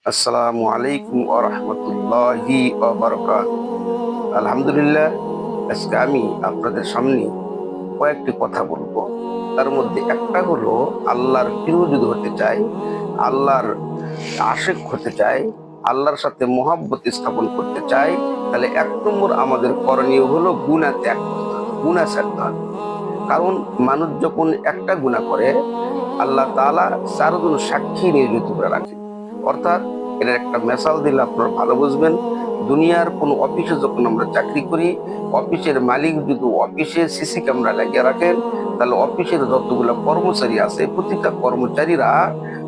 আসসালামু আলাইকুম ওয়া রাহমাতুল্লাহি ওয়া বারাকাতুহু। আলহামদুলিল্লাহ, আজকে আমি আপনাদের সামনে কয়েকটি কথা বলবো। তার মধ্যে একটা হলো, আল্লাহর প্রিয় যদি হতে চাই, আল্লাহর আশিক হতে চাই, আল্লাহর সাথে মহব্বত স্থাপন করতে চাই, তাহলে ১ নম্বর আমাদের করণীয় হলো গুনাহ ত্যাগ করতে হবে, গুনাহ ছাড়তে হবে। কারণ মানুষ যখন একটা গুনাহ করে, আল্লাহ তাআলা ৪ জন সাক্ষী নিয়োজিত করে রাখেন। অর্থাৎ এর একটা মেসাল দিলে আপনারা ভালো বুঝবেন। দুনিয়ার কোন অফিসে যখন আমরা চাকরি করি, অফিসের মালিক যদি অফিসে সিসি ক্যামেরা লাগিয়ে রাখেন, তাহলে অফিসের যতগুলো কর্মচারী আছে প্রতিটা কর্মচারীরা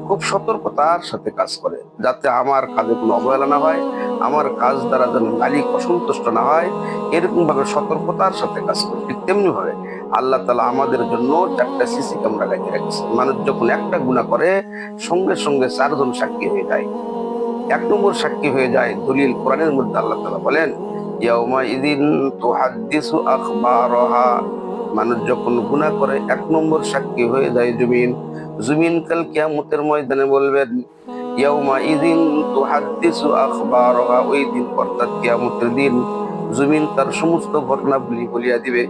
খুব সতর্কতার সাথে কাজ করে, যাতে আমার কাজে কোনো অবহেলা না হয়, আমার কাজ দ্বারা যেন মালিক অসন্তুষ্ট না হয়, এরকম ভাবে সতর্কতার সাথে কাজ করে। ঠিক তেমনি ভাবে আল্লাহ তাআলা আমাদের জন্য 4টা সিসি ক্যামেরা লাগিয়ে রেখেছে। মানুষ যখন একটা গুনাহ করে, সঙ্গে সঙ্গে 4 জন সাক্ষী হয়ে যায়। ১ নম্বর সাক্ষী হয়ে যায় দলিল কোরআনের মধ্যে আল্লাহ তাআলা বলেন, ইয়াউমা ইযিন তুহাদ্দিসু আখবারাহা। মানুষ যখন গুনাহ করে ১ নম্বর সাক্ষী হয়ে যায় জমিন। জমিন কাল কিয়ামতের ময়দানে বলবেন, ইয়াউমা ইযিন তুহাদ্দিসু আখবারাহা। ওই দিন অর্থাৎ কিয়ামতের দিন জমিন তার সমস্ত ঘটনাবলী বলিয়া দিবে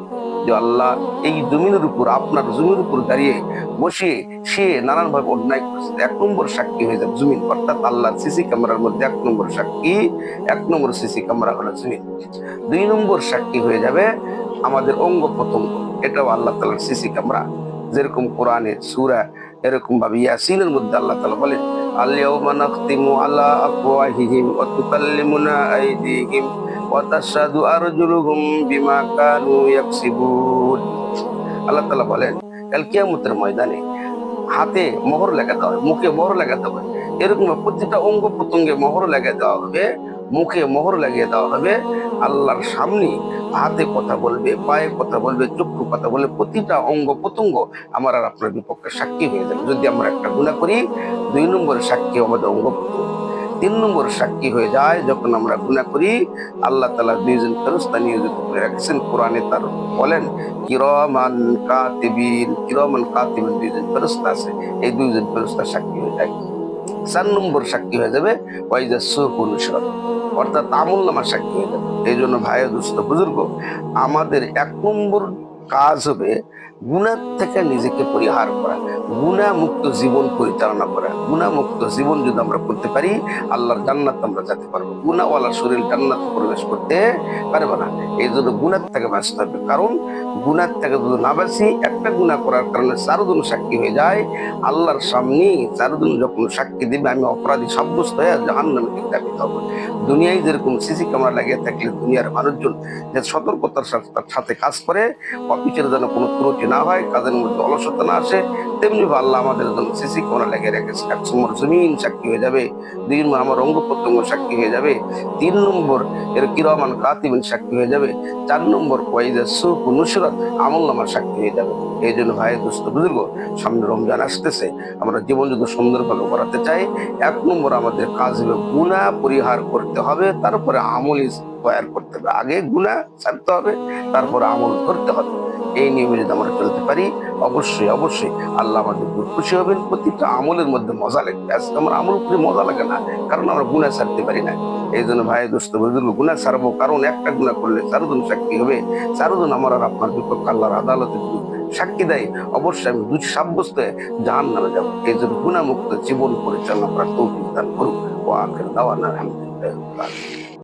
যে আল্লাহ, এই জমিনের উপর, আপনার জমির উপর দাঁড়িয়ে বসে সে নানান ভাবে অন্যায় করছে। ১ নম্বর সাক্ষী হয়ে যাবে জমিন, অর্থাৎ আল্লাহর সিসি ক্যামেরার মধ্যে ১ নম্বর সাক্ষী, ১ নম্বর সিসি ক্যামেরা হলো জমিন। ২ নম্বর সাক্ষী হয়ে যাবে আমাদের অঙ্গ প্রত্যঙ্গ, এটাও আল্লাহ তাআলার সিসি ক্যামেরা। যেরকম কোরআনে সূরা এরকম ভাবে ইয়াসিনের মধ্যে আল্লাহ তাআলা বলেন, আল ইয়াউমা নাখতিমু আলা আফওয়াহিহিম ওয়া তুকাল্লিমুনা আইদিহিম ওয়া তাশহাদু আরজুলুহুম বিমা কানু ইয়াকসিবুন। আল্লাহ তাআলা বলেন, কাল কিয়ামতের ময়দানে হাতে মোহর লাগা দেওয়া হবে, মুখে মোহর লাগাতে হবে। এরকম প্রতিটা অঙ্গ প্রত্যঙ্গে মোহর লাগিয়ে দেওয়া হবে, মুখে মোহর লাগিয়ে দেওয়া হবে। আল্লাহর সামনে হাতে কথা বলবে, পায়ে কথা বলবে, চক্ষু কথা বলবে, প্রতিটা অঙ্গ প্রত্যঙ্গ আমার আর আপনার বিপক্ষে সাক্ষী হয়ে যাবে। যদি আমরা একটা গুনাহ করি, ২ নম্বরের সাক্ষী আমাদের অঙ্গ প্রত্যঙ্গ। ৩ নম্বর সাক্ষী হয়ে যায় যখন আমরা গুনাহ করি, আল্লাহ তাআলা ২ জন ফেরেশতা নিয়োজিত করে রেখেছেন। কোরআনে তার বলেন, কিরামান কাতিবিন। কিরামান কাতিবিন ২ জন ফেরেশতা আছে, এই ২ জন ফেরেশতা সাক্ষী হয়ে যায়। ৪ নম্বর সাক্ষী হয়ে যাবে ওয়াইজা সুহুফ নুশরাত, অর্থাৎ আমলনামা সাক্ষী হয়ে যাবে। এই জন্য ভাই দোস্ত বুজুর্গ, আমাদের ১ নম্বর কাজ হবে গুনাহ থেকে নিজেকে পরিহার করা, গুনাহ মুক্ত জীবন পরিচালনা করা। গুনাহ মুক্ত জীবন যদি আমরা করতে পারি, আল্লাহর জান্নাত আমরা যেতে পারবো। গুনাহওয়ালা শরীর জান্নাতে প্রবেশ করতে পারবে না। এই জন্য গুনাহ থেকে বাঁচতে হবে। কারণ গুনাহ থেকে যদি না বাঁচি, একটা গুনাহ করার কারণে ৪ জন সাক্ষী হয়ে যায়। আল্লাহর সামনে ৪ জন যখন সাক্ষী দিবে, আমি অপরাধী সাব্যস্ত হয়ে জাহান্নামে নিক্ষেপিত হব। দুনিয়ায় যেরকম সিসি ক্যামেরা লাগিয়ে থাকলে দুনিয়ার মানুষজন যে সতর্কতার সাথে কাজ করে, অফিসের যেন কোনো ত্রুটি না হয়, কাজের মধ্যে অলসতা না আসে, তেমনি আল্লাহ আমাদের জন্য সিসি ক্যামেরা লাগিয়ে রেখেছে। ১ নম্বর জমিন সাক্ষী হয়ে যাবে, ২ নম্বর আমার অঙ্গ প্রত্যঙ্গ সাক্ষী হয়ে যাবে, ৩ নম্বর এর কিরামান কাতিবিন সাক্ষী হয়ে যাবে, ৪ নম্বর ওয়াইজা সুহুফ নুশরাত আমলনামা সাক্ষী হয়ে যাবে। এই জন্য ভাই দোস্ত বুজুর্গ, সামনে রমজান আসতেছে, আমরা জীবন যদি সুন্দরভাবে করাতে চাই, ১ নম্বর আমাদের কাজ হবে গুনাহ পরিহার করতে হবে, তারপরে আমল তৈরি করতে হবে। আগে গুনাহ ছাড়তে হবে, তারপরে আমল করতে হবে। এই নিয়মে যদি আমরা চলতে পারি, অবশ্যই অবশ্যই আল্লাহ আমাদের উপর খুশি হবেন। প্রতিটা আমলের মধ্যে মজা লাগবে। আজকে আমার আমল করে মজা লাগে না, কারণ আমরা গুনাহ ছাড়তে পারি না। এই জন্য ভাই দোস্ত বুজুর্গ, গুনাহ ছাড়বো, কারণ একটা গুনাহ করলে ৪ জন সাক্ষী হবে। ৪ জন আমার আর আপনার বিপক্ষে আল্লাহর আদালতে সাক্ষী দেয়, অবশ্যই আমি দোষী সাব্যস্ত হয়ে জাহান্নামে যাব। এই জন্য গুনাহ মুক্ত জীবন পরিচালনা করার তৌফিক দান করুন। ওয়া আখির দাওয়ানা আলহামদুলিল্লাহ।